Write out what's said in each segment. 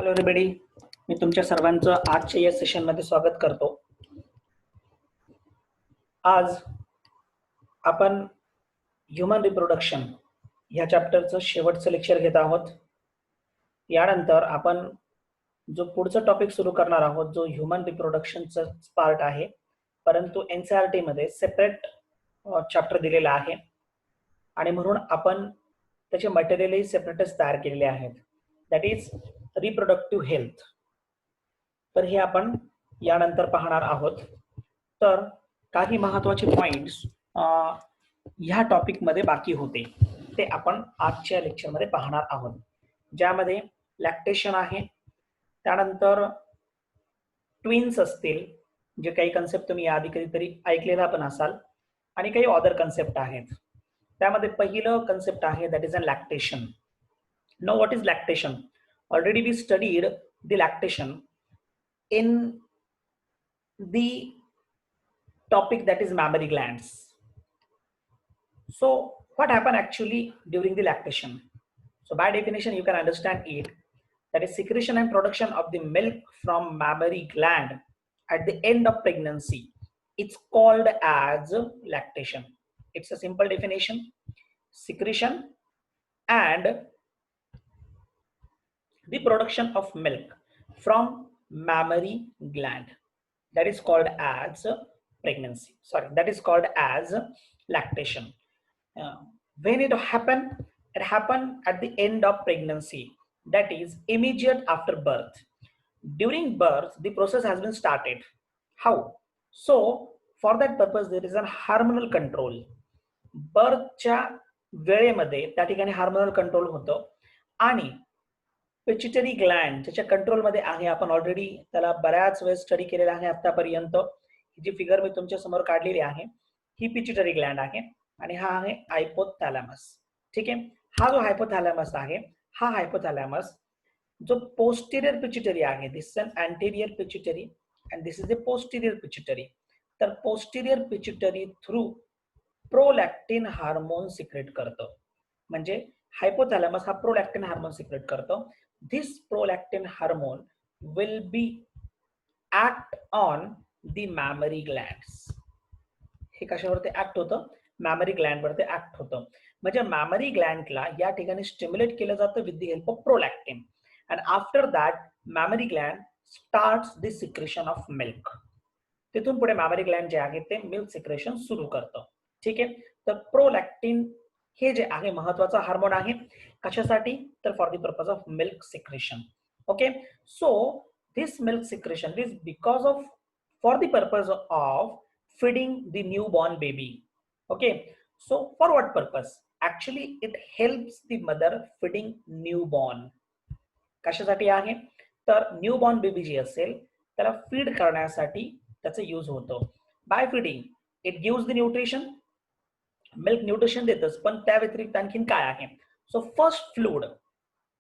Hello everybody, मी तुमच्या सर्वांचं आजच्या या सेशनमध्ये स्वागत करतो. आज आपण ह्यूमन रिप्रोडक्शन ह्या चॅप्टरचं शेवटचं लेक्चर घेत आहोत. यानंतर आपण जो पुढचा टॉपिक सुरू करणार आहोत जो ह्यूमन रिप्रोडक्शनचा पार्ट आहे, परंतु NCERT मध्ये सेपरेट चॅप्टर दिलेला आहे आणि म्हणून आपण त्याचे मटेरियलही सेपरेटच तयार केलेले आहेत. That is reproductive health. तर हे आपण यानंतर पाहणार आहोत. तर काही महत्त्वाचे पॉइंट्स ह्या टॉपिक मध्ये बाकी होते ते आपण आजच्या लेक्चर मध्ये पाहणार आहोत, ज्यामध्ये लॅक्टेशन आहे, त्यानंतर ट्विन्स असतील, जे काही कन्सेप्ट तुम्ही आधी कधीतरी ऐकलेला पण असाल, आणि काही अदर कन्सेप्ट आहेत. त्यामध्ये पहिलं कन्सेप्ट आहे that is a lactation. Now what is lactation? Already we studied the lactation in the topic that is mammary glands. So what happen actually during the lactation? So by definition you can understand it, that is secretion and production of the milk from mammary gland at the end of pregnancy. It's called as lactation. It's a simple definition: secretion and the production of milk from mammary gland, that is called as pregnancy. Sorry, that is called as lactation. When it happened at the end of pregnancy, that is immediate after birth. During birth the process has been started. How? So for that purpose there is a hormonal control. बर्थच्या वेळेमध्ये त्या ठिकाणी hormonal control होतं आणि pituitary Gland ज्याच्या कंट्रोलमध्ये आहे. आपण already त्याला बऱ्याच वेळेस स्टडी केलेला आहे आतापर्यंत. ही जी फिगर मी तुमच्या समोर काढलेली आहे ही पिट्युटरी ग्लँड आहे आणि हा आहे हायपोथॅलॅमस. ठीक आहे, हा जो हायपोथॅलॅमस आहे, हा हायपोथॅलॅमस जो पोस्टिरियर पिट्युटरी आहे, this is an anterior pituitary and this is a posterior pituitary. तर posterior pituitary through prolactin hormone secrete करतं. म्हणजे हायपोथॅलॅमस हा प्रोलॅक्टिन हार्मोन सिक्रेट करतो. This prolactin hormone will be act on the mammary glands. हे कशावरती act होतं? Memory Gland वरती act होतं. म्हणजे मॅमरी ग्लँडला या ठिकाणी स्टिम्युलेट केलं जातं with the help of prolactin, and after that memory Gland starts the secretion of milk. तिथून पुढे मॅमरी ग्लँड जे आहे ते मिल्क सिक्रेशन सुरू करतं. ठीक आहे, तर प्रोलॅक्टिन हे जे आहे महत्वाचा हार्मोन आहे. कशासाठी? तर for the purpose of milk secretion. Okay, so this milk secretion is because of for the purpose of feeding the newborn baby. Okay, so for what purpose? Actually it helps the mother feeding newborn. कशासाठी आहे? तर newborn baby जी असेल त्याला feed करण्यासाठी त्याचा use होतो. By feeding it gives the nutrition. Milk nutrition देतच, पण त्या व्यतिरिक्त आणखीन काय आहे? सो फर्स्ट फ्लूइड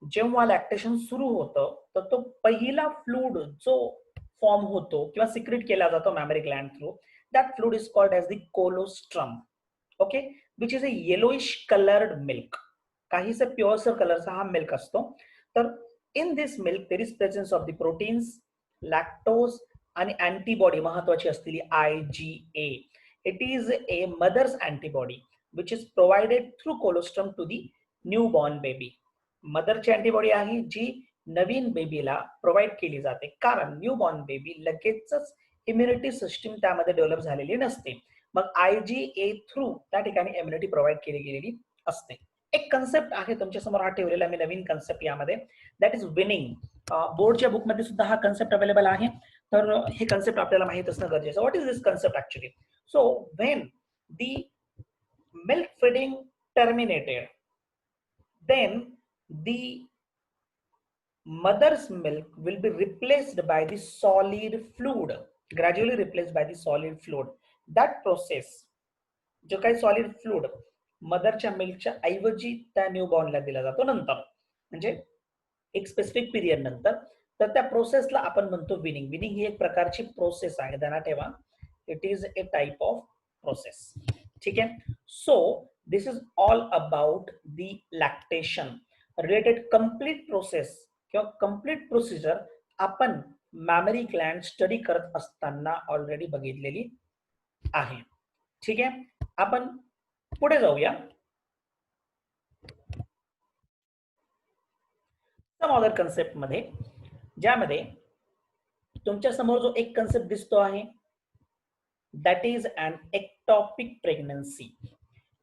जेव्हा लॅक्टेशन सुरू होतं तर तो पहिला फ्लूइड जो फॉर्म होतो किंवा सिक्रेट केला जातो memory Gland through, that fluid is called as the colostrum. Okay, which is a yellowish colored milk. काहीसा प्युअरसर कलरचा हा मिल्क असतो. तर in this milk there is presence of the proteins, lactose आणि अँटीबॉडी महत्वाची असलेली IgA. It is a mother's antibody which is provided through colostrum to the newborn baby. मदरची antibody आहे जी नवीन बेबीला प्रोव्हाइड केली जाते, कारण न्यूबॉर्न बेबी लगेचच इम्युनिटी सिस्टीम त्यामध्ये डेव्हलप झालेली नसते. मग IgA थ्रू त्या ठिकाणी इम्युनिटी प्रोव्हाइड केली गेलेली असते. एक कन्सेप्ट आहे तुमच्या समोर हा ठेवलेला मी नवीन कन्सेप्ट यामध्ये, दॅट इज विनिंग. बोर्डच्या बुक मध्ये सुद्धा हा कन्सेप्ट अवेलेबल आहे. तर हे कन्सेप्ट आपल्याला माहित असणं गरजेचं. What is this concept actually? So when the milk feeding terminated, then the mother's milk will be replaced by the solid fluid, gradually replaced by the solid fluid. That process, जो काही solid fluid मदरच्या मिल्कच्या ऐवजी त्या न्यूबॉर्नला दिला जातो नंतर, म्हणजे एक specific period नंतर, तर त्या प्रोसेसला आपण म्हणतो विनिंग. विनिंग ही एक प्रकारची प्रोसेस आहे, ध्यानात ठेवा. It is A type of process. ठीक आहे, so this is all about the lactation related complete process किंवा कम्प्लीट प्रोसिजर आपण मॅमरी ग्लँड स्टडी करत असताना ऑलरेडी बघितलेली आहे. ठीक आहे, आपण पुढे जाऊया. सम अदर कन्सेप्ट मध्ये, ज्यामध्ये तुमच्या समोर जो एक कन्सेप्ट दिसतो आहे that is an ectopic pregnancy.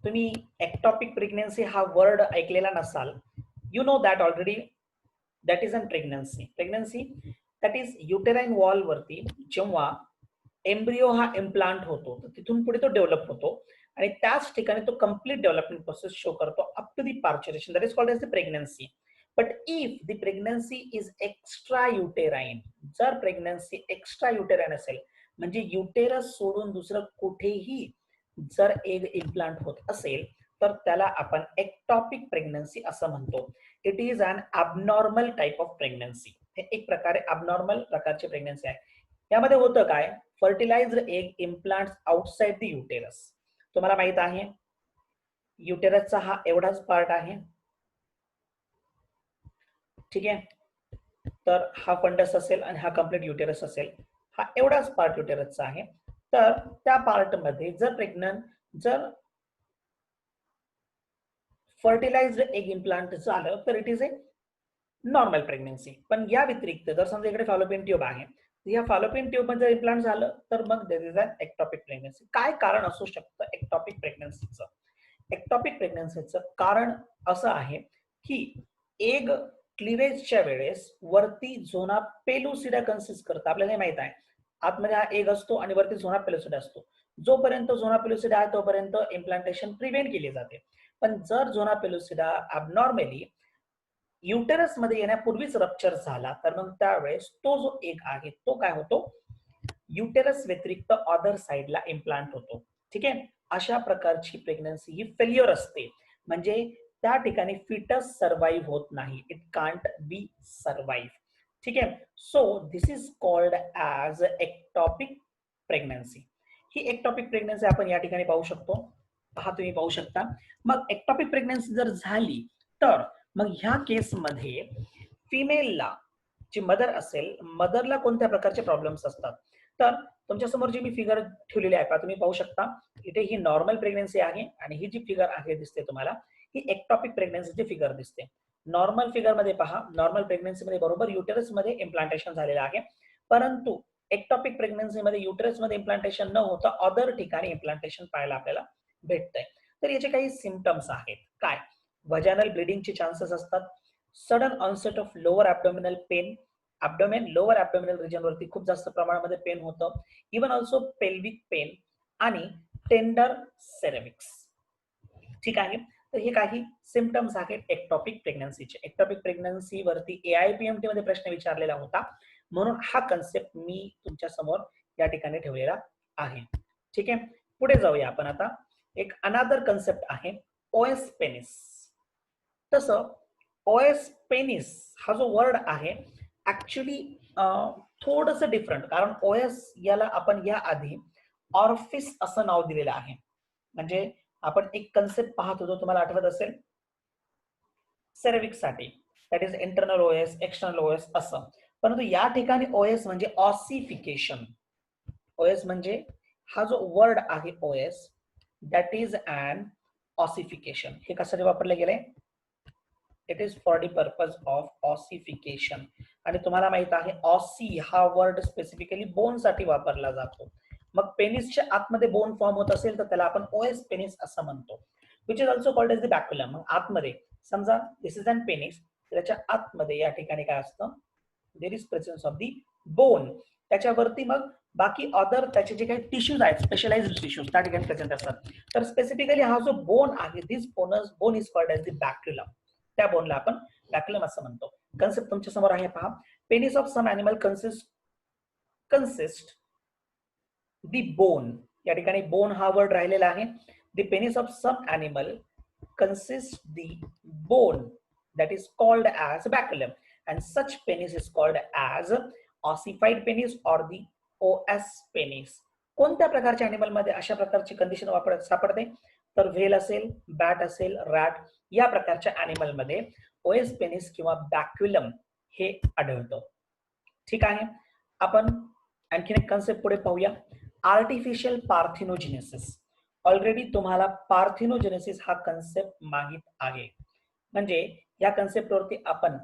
तुम्ही एक्टॉपिक प्रेग्नन्सी हा वर्ड ऐकलेला नसाल. You know that already that is an pregnancy. Pregnancy that is uterine wall वरती जेव्हा एम्ब्रिओ हा इम्प्लांट होतो तर तिथून पुढे तो डेव्हलप होतो आणि त्याच ठिकाणी तो कम्प्लीट डेव्हलपमेंट प्रोसेस शो करतो up to the parturition. That is called as the pregnancy. But if the pregnancy is extra uterine, जर प्रेग्नन्सी एक्स्ट्रा युटेराइन असेल म्हणजे युटेरस सोडून दुसरं कुठेही जर एग इम्प्लांट होत असेल तर त्याला आपण एक्टॉपिक प्रेग्नन्सी असं म्हणतो. It is an abnormal type of pregnancy. हे एक प्रकारे अबनॉर्मल प्रकारची प्रेग्नन्सी आहे. यामध्ये होतं काय, fertilised egg implants outside the uterus. तुम्हाला माहित आहे युटेरसचा हा एवढाच पार्ट आहे. ठीक आहे, तर हा फंडस असेल आणि हा कम्प्लीट युटेरस असेल. हा एवढाच पार्ट युटेरसचा आहे. तर त्या पार्ट मध्ये जर फर्टिलाइज्ड एग इम्प्लांट झालं तर it is a normal pregnancy. पण या व्यतिरिक्त जर समजा इकडे फॅलोपियन ट्यूब आहे, या फॅलोपियन ट्यूब मध्ये इम्प्लांट झालं तर मग there is an ectopic pregnancy. काय कारण असू शकतं एक्टॉपिक प्रेग्नन्सीचं? एक्टॉपिक प्रेग्नन्सीचं कारण असं आहे की एग क्लिवेजच्या वेळेस वरती झोना पेलुसिडा कन्सिस्ट करतं. आपल्याला हे माहित आहे आतमध्ये हा एग असतो आणि वरती झोना पेलुसिडा असतो. जोपर्यंत झोना पेलुसिडा आहे तोपर्यंत इम्प्लांटेशन प्रिव्हेंट केली जाते. पण जर झोना पेलुसिडा ॲबनॉर्मली युटेरस मध्ये येण्यापूर्वीच रप्चर झाला तर मग त्यावेळेस तो जो एग आहे तो काय होतो, युटेरस व्यतिरिक्त अदर साइडला इम्प्लांट होतो. ठीक आहे, अशा प्रकारची प्रेग्नन्सी ही फेल्युअर असते. म्हणजे त्या ठिकाणी फिटस सर्व्हाइव्ह होत नाही. It can't be survive. ठीक आहे, so this is called as ectopic pregnancy. He ectopic pregnancy आपण या ठिकाणी पाहू शकतो. पहा, तुम्ही पाहू शकता. मग एक्टॉपिक प्रेग्नन्सी जर झाली तर मग ह्या केसमध्ये फिमेलला जी मदर असेल, मदरला कोणत्या प्रकारचे प्रॉब्लेम्स असतात? तर तुमच्या समोर जी मी फिगर ठेवलेली आहे तुम्ही पाहू शकता, इथे ही नॉर्मल प्रेग्नन्सी आहे आणि ही जी फिगर आहे दिसते तुम्हाला ही एक्टॉपिक प्रेग्नन्सीची फिगर दिसते. नॉर्मल फिगर मध्ये पहा, नॉर्मल प्रेग्नन्सी मध्ये बरोबर युटेरस मध्ये इम्प्लांटेशन झालेलं आहे, परंतु एक्टॉपिक प्रेग्नन्सी मध्ये युटेरस मध्ये इम्प्लांटेशन न होता अदर ठिकाणी इम्प्लांटेशन पाहायला आपल्याला भेटतंय. तर याचे काही सिम्पटम्स आहेत. काय? व्हजायनल ब्लिडिंगचे चान्सेस असतात. Sudden onset of lower abdominal pain. Lower abdominal region वरती खूप जास्त प्रमाणामध्ये पेन होतं. इवन ऑल्सो पेल्विक पेन आणि टेंडर सेरेविक्स. ठीक आहे, तर हे काही सिम्पटम्स आहेत एक्टॉपिक प्रेग्नन्सीचे. एक्टॉपिक प्रेग्नन्सी वरती AIPMT मध्ये प्रश्न विचारलेला होता म्हणून हा कन्सेप्ट मी तुमच्या समोर या ठिकाणी ठेवलेला आहे. ठीक आहे, पुढे जाऊया आपण आता. एक अनादर कन्सेप्ट आहे ओएस पेनिस. तसं ओएस पेनिस हा जो वर्ड आहे ऍक्च्युली थोडस डिफरंट, कारण ओएस याला आपण या आधी ऑर्फिस असं नाव दिलेलं आहे. म्हणजे आपण एक कन्सेप्ट पाहत होतो, तुम्हाला आठवत असेल, सेरेविक्स साठी that is internal OS, external OS असं. परंतु या ठिकाणी ओएस म्हणजे ऑसिफिकेशन. ओएस म्हणजे हा जो वर्ड आहे OS that is an ossification. हे कशासाठी वापरले गेले? It is for the purpose of ossification. आणि तुम्हाला माहित आहे ऑसी हा वर्ड स्पेसिफिकली बोन साठी वापरला जातो. मग पेनिसच्या आतमध्ये बोन फॉर्म होत असेल तर त्याला आपण ओएस पेनिस असं म्हणतो, which is also called as the baculum. मग आतमध्ये समजा दिस इज अन पेनिस, त्याच्या आतमध्ये या ठिकाणी काय असतं, there is presence of the bone. त्याच्यावरती मग बाकी अदर त्याचे जे काही टिश्यूज आहेत, स्पेशलाइज्ड टिश्यूज त्या ठिकाणी प्रेझेंट असतात. तर स्पेसिफिकली हा जो बोन आहे, this bone is called as the baculum. त्या बोनला आपण बॅक्युलम असं म्हणतो. कन्सेप्ट तुमच्या समोर आहे पहा. Penis of some animal consist the bone. या ठिकाणी बोन हा वर्ड राहिलेला आहे. The penis of some animal consist the bone that is called as baculum, and such penis is called as ossified penis or the OS penis. कोणत्या प्रकारच्या animal मध्ये अशा प्रकारची कंडिशन सापडते? तर व्हेल असेल, बॅट असेल, रॅट या प्रकारच्या ॲनिमल मध्ये ओएस पेनिस किंवा बॅक्युलम हे आढळतं. ठीक आहे, आपण आणखीन एक कन्सेप्ट पुढे पाहूया, आर्टिफिशियल पार्थिनोजेनेसिस. ऑलरेडी तुम्हाला पार्थिनोजेनेसिस हा कन्सेप्ट माहित आहे, म्हणजे या कन्सेप्टवरती आपण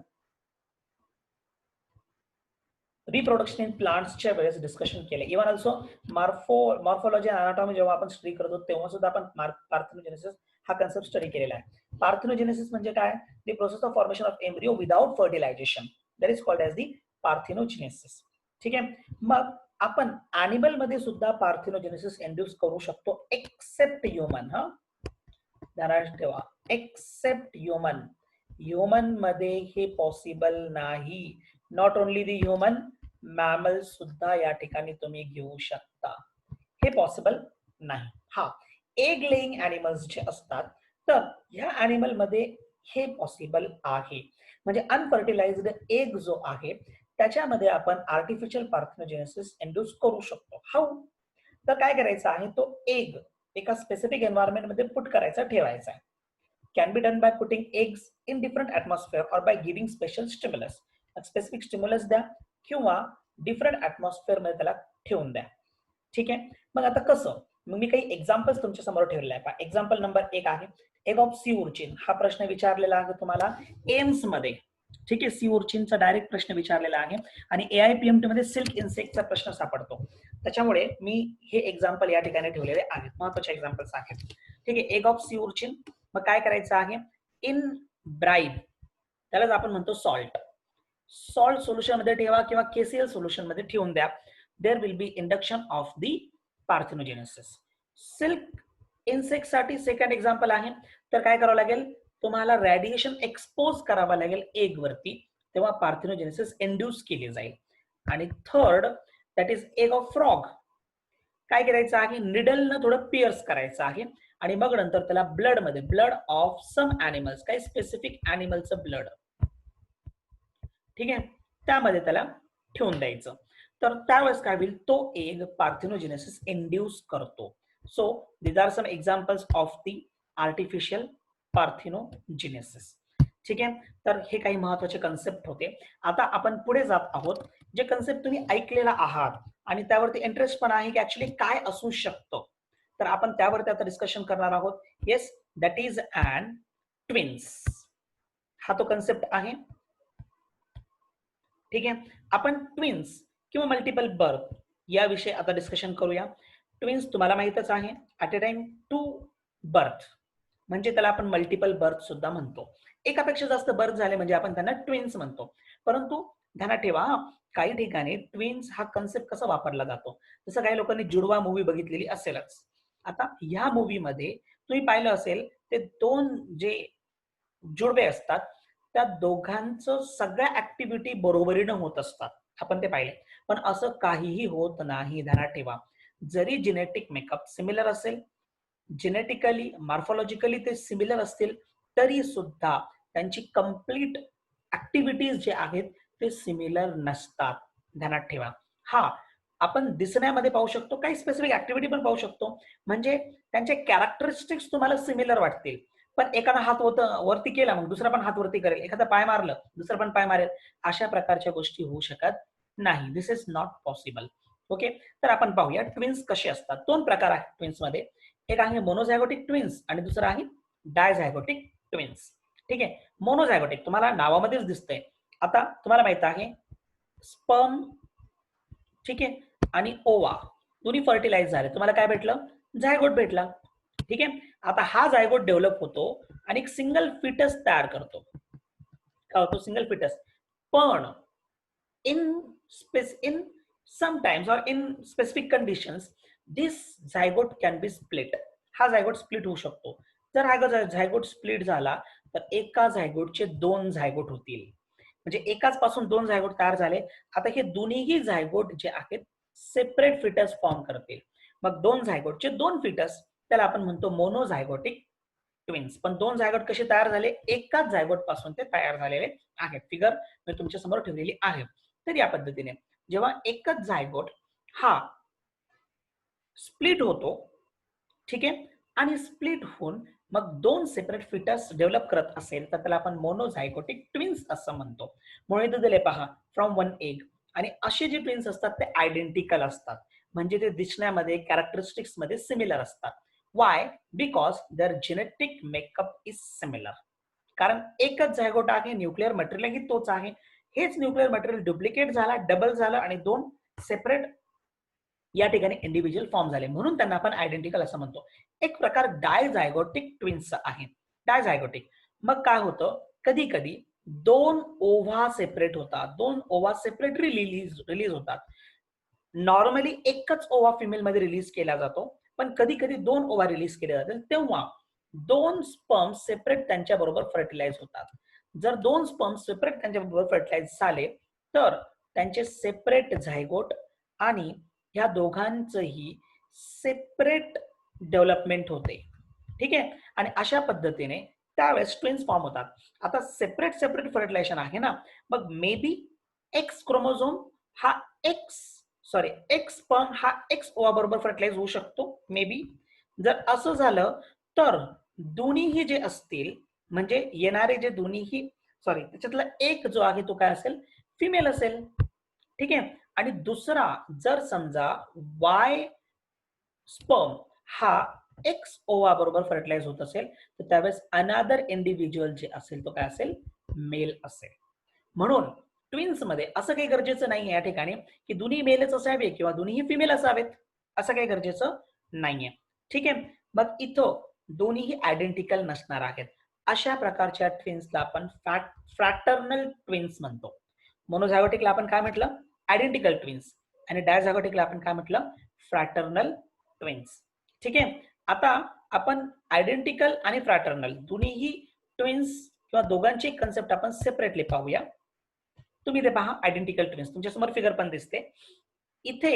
रिप्रोडक्शन इन प्लांट्सच्या वेळेस डिस्कशन केले. इव्हन ऑल्सो मॉर्फोलॉजी आणि अनाटॉमी जेव्हा आपण स्टडी करतो तेव्हा सुद्धा आपण पार्थिनोजेनेसिस हा कन्सेप्ट स्टडी केलेला आहे. पार्थिनोजेनेसिस म्हणजे काय? The process of formation of embryo without fertilisation, that is called as the parthenogenesis. ठीक आहे, मग आपण ॲनिमल मध्ये सुद्धा पार्थिनोजेनेसिस इंड्यूस करू शकतो एक्सेप्ट ह्युमन. हा ध्यानात ठेवा, एक्सेप्ट ह्युमन. ह्युमन मध्ये हे पॉसिबल नाही. Not only the human, mammal सुद्धा या ठिकाणी तुम्ही घेऊ शकता, हे पॉसिबल नाही. हा एग लेइंग ॲनिमल्स जे असतात तर या ॲनिमल मध्ये हे पॉसिबल आहे, म्हणजे अनफर्टिलाइज्ड एग जो आहे त्याच्यामध्ये आपण आर्टिफिशियल पार्थिनोजेनेसिस इंड्यूस करू शकतो. हाऊ? तर काय करायचं आहे, तो एग एका स्पेसिफिक एन्व्हायरमेंट मध्ये पुट करायचा, ठेवायचा आहे. Can be done by putting eggs in different atmosphere or by giving special stimulus. Specific stimulus द्या किंवा डिफरंट ॲटमॉस्फिअर मध्ये त्याला ठेवून द्या. ठीक आहे, मग आता कसं? मग मी काही एक्झाम्पल्स तुमच्या समोर ठेवलेले आहे. एक्झाम्पल नंबर 1 आहे एग ऑफ सी उर्चिन. हा प्रश्न विचारलेला आहे तुम्हाला एम्स मध्ये. ठीक आहे, सी उर्चिनचा डायरेक्ट प्रश्न विचारलेला आहे आणि AIPMT मध्ये सिल्क इन्सेक्टचा प्रश्न सापडतो. त्याच्यामुळे मी हे एक्झाम्पल या ठिकाणी ठेवलेले आहेत, महत्वाचे एक्झाम्पल्स आहेत. ठीक आहे, एग ऑफ सी उर्चिन. मग काय करायचं आहे, इन ब्राईब, त्यालाच आपण म्हणतो सॉल्ट. सॉल्ट सोल्युशन मध्ये ठेवा किंवा KCl सोल्युशन मध्ये ठेवून द्या. There will be induction of the parthenogenesis. Silk insect साठी सेकंड एक्झाम्पल आहे, तर काय करावं लागेल, तुम्हाला रेडिएशन एक्सपोज करावं लागेल एग वरती, तेव्हा पार्थिनोजेनेसिस इंड्यूस केली जाईल. आणि third that is egg of frog. काय करायचं आहे, निडलनं थोडं पिअर्स करायचं आहे आणि मग नंतर त्याला ब्लड मध्ये, ब्लड ऑफ सम ॲनिमल्स, काही स्पेसिफिक ॲनिमलचं ब्लड, ठीक आहे, त्यामध्ये त्याला ठेवून द्यायचं. तर त्यावेळेस काय होईल, तो एग पार्थिनोजेनेसिस इंड्यूस करतो. So these are some examples of the artificial parthenogenesis. ठीक आहे, तर हे काही महत्वाचे कन्सेप्ट होते. आता आपण पुढे जात आहोत, जे कन्सेप्ट तुम्ही ऐकलेला आहात आणि त्यावरती इंटरेस्ट पण आहे की ऍक्च्युली काय असू शकतं, तर आपण त्यावरती आता डिस्कशन करणार आहोत. Yes, that is and twins. हा तो कन्सेप्ट आहे. ठीक आहे, आपण ट्विन्स किंवा मल्टिपल बर्थ याविषयी आता डिस्कशन करूया. ट्विन्स तुम्हाला माहितच आहे, ऍट अ टाइम 2 बर्थ, म्हणजे त्याला आपण मल्टिपल बर्थ सुद्धा म्हणतो. एकापेक्षा जास्त बर्थ झाले म्हणजे आपण त्यांना ट्विन्स म्हणतो. परंतु ध्यानात ठेवा, काही ठिकाणी ट्विन्स हा कन्सेप्ट कसा वापरला जातो, जसं काही लोकांनी जुडवा मूवी बघितलेली असेलच. आता ह्या मूवी मध्ये तुम्ही पाहिलं असेल, ते दोन जे जुडवे असतात त्या दोघांचं सगळ्या ऍक्टिव्हिटी बरोबरीनं होत असतात, आपण ते पाहिले. पण असं काहीही होत नाही. ध्यानात ठेवा, जरी जेनेटिक मेकअप सिमिलर असेल, जेनेटिकली मॉर्फोलॉजिकली ते सिमिलर असतील, तरी सुद्धा त्यांची कंप्लीट ऍक्टिव्हिटीज जे आहेत ते सिमिलर नसतात. ध्यानात ठेवा. हा आपण दिसण्यामध्ये पाहू शकतो, काही स्पेसिफिक ऍक्टिव्हिटी पण पाहू शकतो, म्हणजे त्यांचे कॅरेक्टरिस्टिक्स तुम्हाला सिमिलर वाटतील, पण एकानं हात वरती केला मग दुसरा पण हात वरती करेल, एखादा पाय मारलं दुसरा पण पाय मारेल, अशा प्रकारच्या गोष्टी होऊ शकत नाही. दिस इज नॉट पॉसिबल. ओके, तर आपण पाहूया ट्विन्स कसे असतात. दोन प्रकार आहेत ट्विन्स मध्ये, एक आहे मोनोझायगोटिक ट्विन्स आणि दुसरा आहे डायझायगोटिक ट्विन्स. ठीक आहे, मोनोझायगोटिक तुम्हाला नावामध्येच दिसतंय. आता तुम्हाला माहित आहे स्पर्म, ठीक आहे, आणि ओवा दोन्ही फर्टिलाइज झाले, तुम्हाला काय भेटलं, झायगोट भेटला. ठीक आहे, आता हा झायगोट डेव्हलप होतो आणि एक सिंगल फिटस तयार करतो. काय होतो, सिंगल फिटस. पण in sometimes or in specific conditions this zygote can be split. हा झायगोट स्प्लिट होऊ शकतो. जर हा झायगोट स्प्लिट झाला तर एका झायगोटचे दोन झायगोट होतील, म्हणजे एकाच पासून दोन झायगोट तयार झाले. आता हे दोन्हीही झायगोट जे आहेत सेपरेट फिटस फॉर्म करतील. मग दोन झायगोटचे दोन फिटस, त्याला आपण म्हणतो मोनोझायगोटिक ट्विन्स. पण दोन झायगोट कसे तयार झाले, एकाच झायगोट पासून ते तयार झालेले आहेत. फिगर मी तुमच्या समोर ठेवलेली आहे. तर या पद्धतीने जेव्हा एकच झायगोट हा स्प्लिट होतो, ठीक आहे, आणि स्प्लिट होऊन मग दोन सेपरेट फिटस डेव्हलप करत असेल तर त्याला आपण मोनोझायगोटिक ट्विन्स असं म्हणतो. म्हणून इथे दिले पहा फ्रॉम वन एग. आणि असे जे ट्विन्स असतात ते आयडेंटिकल असतात, म्हणजे ते दिसण्यामध्ये कॅरेक्टरिस्टिक्स मध्ये सिमिलर असतात. Why? Because their genetic makeup is similar. कारण एकच झायगोट आहे, न्यूक्लिअर मटेरियलही तोच आहे. हेच न्यूक्लिअर मटेरियल डुप्लिकेट झाला, डबल झालं आणि दोन सेपरेट या ठिकाणी इंडिव्हिज्युअल फॉर्म झाले, म्हणून त्यांना आपण आयडेंटिकल असं म्हणतो. एक प्रकार डायझायगोटिक ट्विन्स आहे. डायझायगोटिक मग काय होतं, कधी कधी दोन ओव्हा सेपरेट होतात, दोन ओव्हा सेपरेट रिलीज होतात. नॉर्मली एकच ओव्हा फिमेल मध्ये रिलीज केला जातो, पण कधी कधी दोन ओव्हा रिलीज केले जातात, तेव्हा दोन स्पर्म सेपरेट त्यांच्या बरोबर फर्टिलाइज होतात. जर दोन स्पर्म सेपरेट त्यांच्या बरोबर फर्टिलाइज झाले तर त्यांचे सेपरेट झायगोट आणि ह्या दोघांचंही सेपरेट डेव्हलपमेंट होते. ठीक आहे. आणि अशा पद्धतीने त्यावेळेस ट्विन्स फॉर्म होतात. आता सेपरेट सेपरेट फर्टिलायझेशन आहे ना, मग मे बी एक्स क्रोमोझोम हा एक्स स्पर्म हा एक्स ओवा बरोबर फर्टिलाइज होऊ शकतो मे बी. जर असं झालं तर दोन्हीही जे असतील म्हणजे येणारे जे दोन्हीही त्याच्यातला एक जो आहे तो काय असेल, फिमेल असेल. ठीक आहे. आणि दुसरा जर समजा वाय स्पर्म हा एक्स ओवा बरोबर फर्टिलाइज होत असेल तर त्यावेळेस अनादर इंडिव्हिज्युअल जे असेल तो काय असेल, मेल असेल. म्हणून ट्विन्स मध्ये असं काही गरजेचं नाही या ठिकाणी की दोन्ही मेलच असावे किंवा दोन्हीही फिमेल असावेत, असं काही गरजेचं नाहीये. ठीक आहे. मग इथं दोन्हीही आयडेंटिकल नसणार आहेत. अशा प्रकारच्या ट्विन्सला आपण फ्रॅटर्नल ट्विन्स म्हणतो. मोनोझायगोटिकला आपण काय म्हटलं, आयडेंटिकल ट्विन्स. आणि डायझायगोटिकला आपण काय म्हटलं, फ्रॅटर्नल ट्विन्स. ठीक आहे. आता आपण आयडेंटिकल आणि फ्रॅटर्नल दोन्हीही ट्विन्स किंवा दोघांची कन्सेप्ट आपण सेपरेटली पाहूया. तुम्ही ते पहा, आयडेंटिकल ट्विन्स तुमच्या समोर फिगर पण दिसते. इथे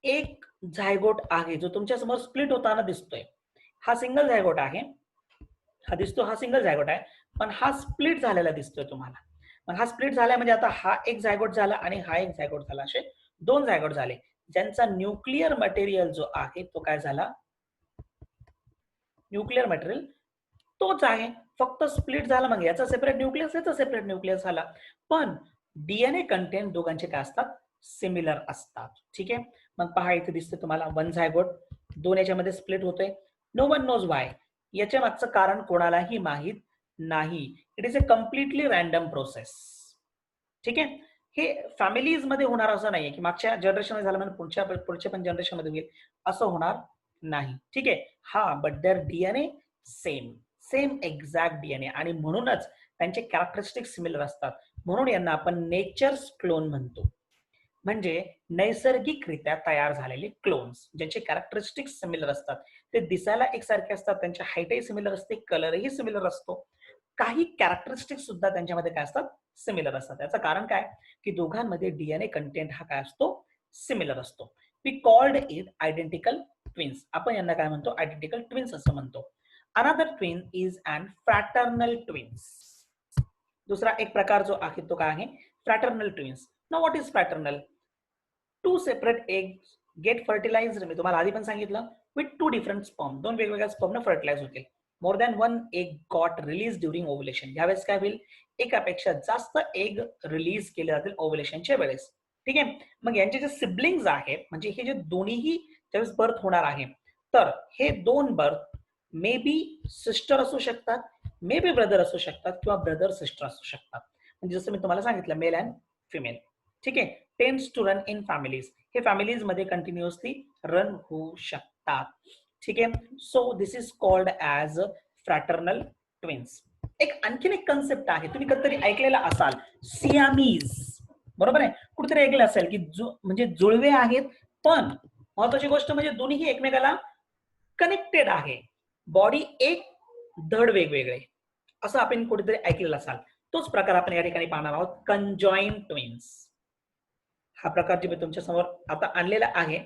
एक झायगोट आहे जो तुमच्या समोर स्प्लिट होताना दिसतोय. हा सिंगल झायगोट आहे, हा दिसतो, हा सिंगल झायगोट आहे, पण हा स्प्लिट झालेला दिसतोय तुम्हाला. मग हा स्प्लिट झालाय म्हणजे आता हा एक झायगोट झाला आणि हा एक झायगोट झाला, असे दोन झायगोट झाले ज्यांचा न्यूक्लिअर मटेरियल जो आहे तो काय झाला, न्यूक्लिअर मटेरियल तोच आहे, फक्त स्प्लिट झाला. मग याचा सेपरेट न्यूक्लियस, याचा सेपरेट न्यूक्लियस झाला, पण डीएनए कंटेंट दोघांचे काय असतात, सिमिलर असतात. ठीक आहे. मग पहा इथे दिसते तुम्हाला वन झायगोट, दोन याच्यामध्ये स्प्लिट होतोय. No one knows why. याच्या मागचं कारण कोणालाही माहित नाही. It is a completely random process. ठीक आहे. हे फॅमिलीज मध्ये होणार असं नाहीये की मागच्या जनरेशन मध्ये झालं म्हणजे पुढच्या पण जनरेशन मध्ये होईल, असं होणार नाही. ठीक आहे. हा, but their DNA same exact DNA, आणि म्हणूनच त्यांचे कॅरेक्टरिस्टिक सिमिलर असतात. म्हणून यांना आपण नेचर्स क्लोन म्हणतो, म्हणजे नैसर्गिकरित्या तयार झालेले क्लोन्स ज्यांचे कॅरेक्टरिस्टिक सिमिलर असतात. ते दिसायला एकसारखे असतात, त्यांच्या हाईटही सिमिलर असते, कलरही सिमिलर असतो, काही कॅरेक्टरिस्टिक सुद्धा त्यांच्यामध्ये काय असतात, सिमिलर असतात. याचं कारण काय की दोघांमध्ये डीएनए कंटेंट हा काय असतो, सिमिलर असतो. We called it identical twins. आपण यांना काय म्हणतो, आयडेंटिकल ट्विन्स असं म्हणतो. Another twin is an fraternal twins. दुसरा एक प्रकार जो आहे तो काय आहे, fraternal twins. Now what is fraternal? Two separate eggs get fertilized. मी तुम्हाला आधी पण सांगितलं, विथ टू डिफरंट स्पर्म, दोन वेगवेगळ्या स्पर्म फर्टिलाइज होतील. More than one egg got release during ovulation. यावेळेस काय होईल, एकापेक्षा जास्त एग रिलीज केले जातील ओव्युलेशनच्या वेळेस. ठीक आहे. मग यांचे जे सिबलिंग्स आहेत, म्हणजे हे जे दोन्हीही ज्यावेळेस बर्थ होणार आहे, तर हे दोन बर्थ मे बी सिस्टर असू शकतात, मे बी ब्रदर असू शकतात, किंवा ब्रदर सिस्टर असू शकतात. म्हणजे जसं मी तुम्हाला सांगितलं, मेल अँड फिमेल. ठीक आहे. Tends to run in families. हे फॅमिलीज मध्ये कंटिन्युअसली रन होऊ शकतात. ठीक आहे. So this is called as fraternal twins. एक आणखीन एक कन्सेप्ट आहे, तुम्ही कधीतरी ऐकलेला असाल, सियामीज. बरोबर आहे, कुठेतरी ऐकलं असेल की म्हणजे जुळवे आहेत, पण महत्वाची गोष्ट म्हणजे दोन्ही एकमेकाला कनेक्टेड आहे. बॉडी एक, धड वेगवेगळे, असं आपण कुठेतरी ऐकलेलं असाल. तोच प्रकार आपण या ठिकाणी पाहणार आहोत, कंजॉईंट ट्विन्स. हा प्रकार जे मी तुमच्या समोर आता आणलेला आहे,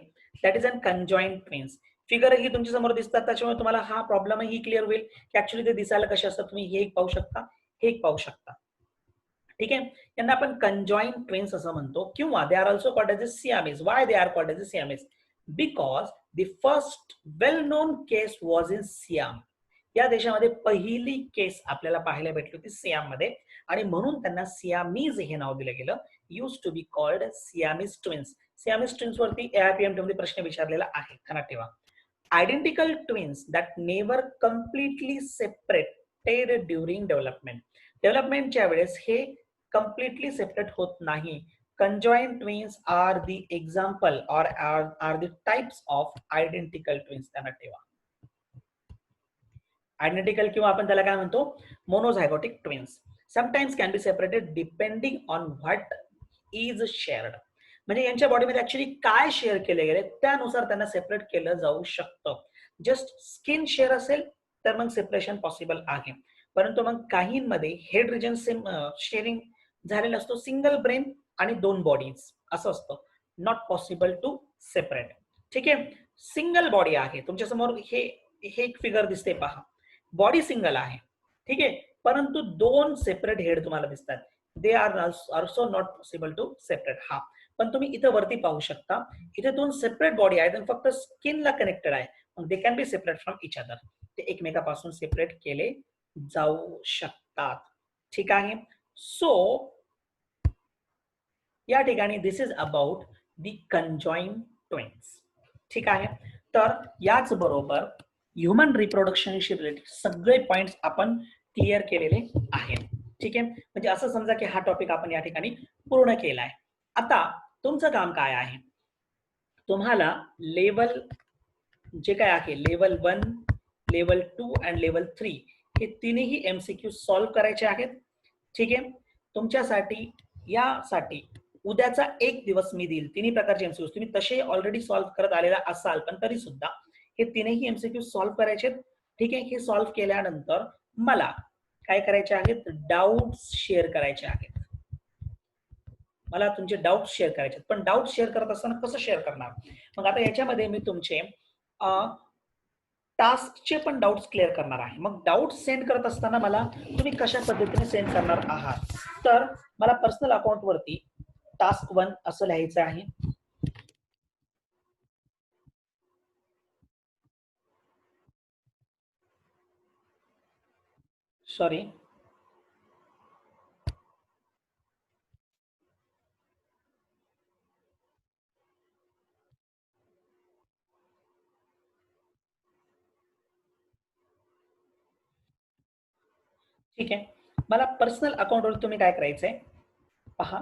that is an conjoint twins. Figure ही तुमच्या समोर दिसतात, त्याच्यामुळे तुम्हाला हा प्रॉब्लेम ही क्लिअर होईल की ऍक्च्युअली ते दिसायला कसे असतात. तुम्ही हे एक पाहू शकता, हे एक पाहू शकता. ठीक आहे. यांना आपण कंजॉईंट ट्विन्स असं म्हणतो, किंवा they are also called as Siamese. Why they are called as Siamese? Because The first well-known case was in Siam. या देशामध्ये पहिली केस आपल्याला पाहायला भेटली होती सियाम मध्ये आणि म्हणून त्यांना सियामीज हे नाव दिलं गेलं. Use to be called Siamese twins. Siamese twins वरती AIPMT मध्ये प्रश्न विचारलेला आहे, ध्यानात ठेवा. Identical twins that never completely separated during development. डेव्हलपमेंटच्या वेळेस हे कम्प्लिटली सेपरेट होत नाही. Conjoined twins are the example or are the types of identical twins. ध्यानात ठेवा. आयडेंटिकल किंवा आपण त्याला काय म्हणतो, monozygotic twins. Sometimes can be separated depending on what is shared. म्हणजे यांच्या बॉडीमध्ये ऍक्च्युली काय शेअर केले गेले त्यानुसार त्यांना सेपरेट केलं जाऊ शकतं. जस्ट स्किन शेअर असेल तर मग सेपरेशन पॉसिबल आहे, परंतु मग काहींमध्ये हेड रिजन शेअरिंग झालेलं असतो, सिंगल ब्रेन आणि 2 बॉडीज असं असतं. Not possible to separate. ठीक आहे. सिंगल बॉडी आहे तुमच्या समोर, हे एक फिगर दिसते पहा, बॉडी सिंगल आहे. ठीक आहे, परंतु 2 सेपरेट हेड तुम्हाला दिसतात. They are also not possible to separate. हा, पण तुम्ही इथं वरती पाहू शकता, इथे 2 सेपरेट बॉडी आहेत आणि फक्त स्किनला कनेक्टेड आहे. मग they can be separate from each other. ते एकमेकापासून सेपरेट केले जाऊ शकतात. ठीक आहे. सो या ठिकाणी दिस इज अबाउट दी कंजॉइंड ट्विन्स. ठीक आहे. तर याच बरोबर ह्युमन रिप्रोडक्शनशी रिलेटेड सगळे पॉइंट्स आपण क्लिअर केलेले आहेत. ठीक आहे. म्हणजे असं समजा की हा टॉपिक आपण या ठिकाणी पूर्ण केलाय. आता तुमचं काम काय आहे, तुम्हाला लेवल जे काय आहे, लेवल 1, लेवल 2 आणि लेवल 3 हे तिन्ही MCQ सॉल्व्ह करायचे आहेत. ठीक आहे. तुमच्यासाठी यासाठी उद्याचा 1 दिवस मी देईल. तिन्ही प्रकारचे MCQ तुम्ही तसे ऑलरेडी सॉल्व्ह करत आलेला असाल, पण तरी सुद्धा हे तिन्ही MCQ सॉल्व्ह करायचे. ठीक आहे. हे सॉल्व्ह केल्यानंतर मला काय करायचे आहेत, डाऊट्स शेअर करायचे आहेत. मला तुमचे डाऊट शेअर करायचे, पण डाऊट शेअर करत असताना कसं शेअर करणार. मग आता याच्यामध्ये मी तुमचे टास्कचे पण डाऊट्स क्लिअर करणार आहे. मग डाऊट सेंड करत असताना मला तुम्ही कशा पद्धतीने सेंड करणार आहात, तर मला पर्सनल अकाउंट वरती टास्क 1 असं लिहायचं आहे. सॉरी, ठीक आहे. मला पर्सनल अकाउंटवर तुम्ही काय करायचंय पहा,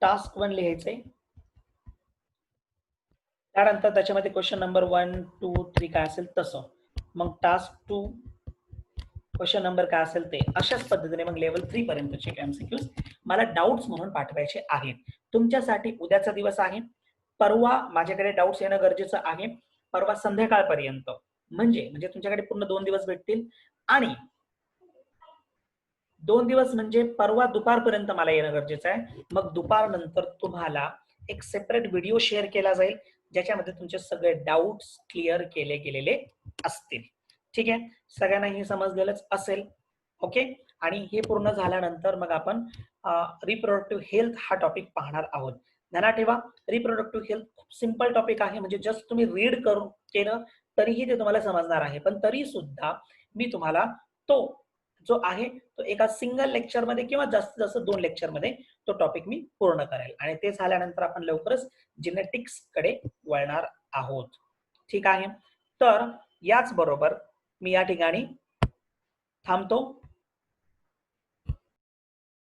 टास्क 1 लिहायचंय. त्यानंतर त्याच्यामध्ये क्वेश्चन नंबर 1, 2, 3 काय असेल तसं. मग टास्क 2 क्वेश्चन नंबर काय असेल ते. अशाच पद्धतीने मग लेवल 3 पर्यंतचे MCQs मला डाऊट्स म्हणून पाठवायचे आहेत. तुमच्यासाठी उद्याचा दिवस आहे. परवा माझ्याकडे डाऊट्स येणं गरजेचं आहे. परवा संध्याकाळपर्यंत, म्हणजे तुमच्याकडे पूर्ण 2 दिवस भेटतील. आणि 2 दिवस म्हणजे परवा दुपारपर्यंत मला येणं गरजेचं आहे. मग दुपारनंतर तुम्हाला एक सेपरेट व्हिडिओ शेअर केला जाईल, ज्याच्यामध्ये तुमचे सगळे डाऊट्स क्लिअर केले गेलेले असतील. ठीक आहे. सगळ्यांना हे समजलेलंच असेल. ओके. आणि हे पूर्ण झाल्यानंतर मग आपण रिप्रोडक्टिव्ह हेल्थ हा टॉपिक पाहणार आहोत. ध्यानात ठेवा, रिप्रोडक्टिव्ह हेल्थ खूप सिंपल टॉपिक आहे. म्हणजे जस्ट तुम्ही रीड करून केलं तरीही ते तुम्हाला समजणार आहे. पण तरी सुद्धा मी तुम्हाला तो जो आहे तो एका सिंगल लेक्चर मध्ये किंवा जास्तीत जास्त 2 लेक्चर मध्ये तो टॉपिक मी पूर्ण करेल. आणि ते झाल्यानंतर आपण लवकरच जेनेटिक्स कडे वळणार आहोत. ठीक आहे. तर याच बरोबर मी या ठिकाणी थांबतो.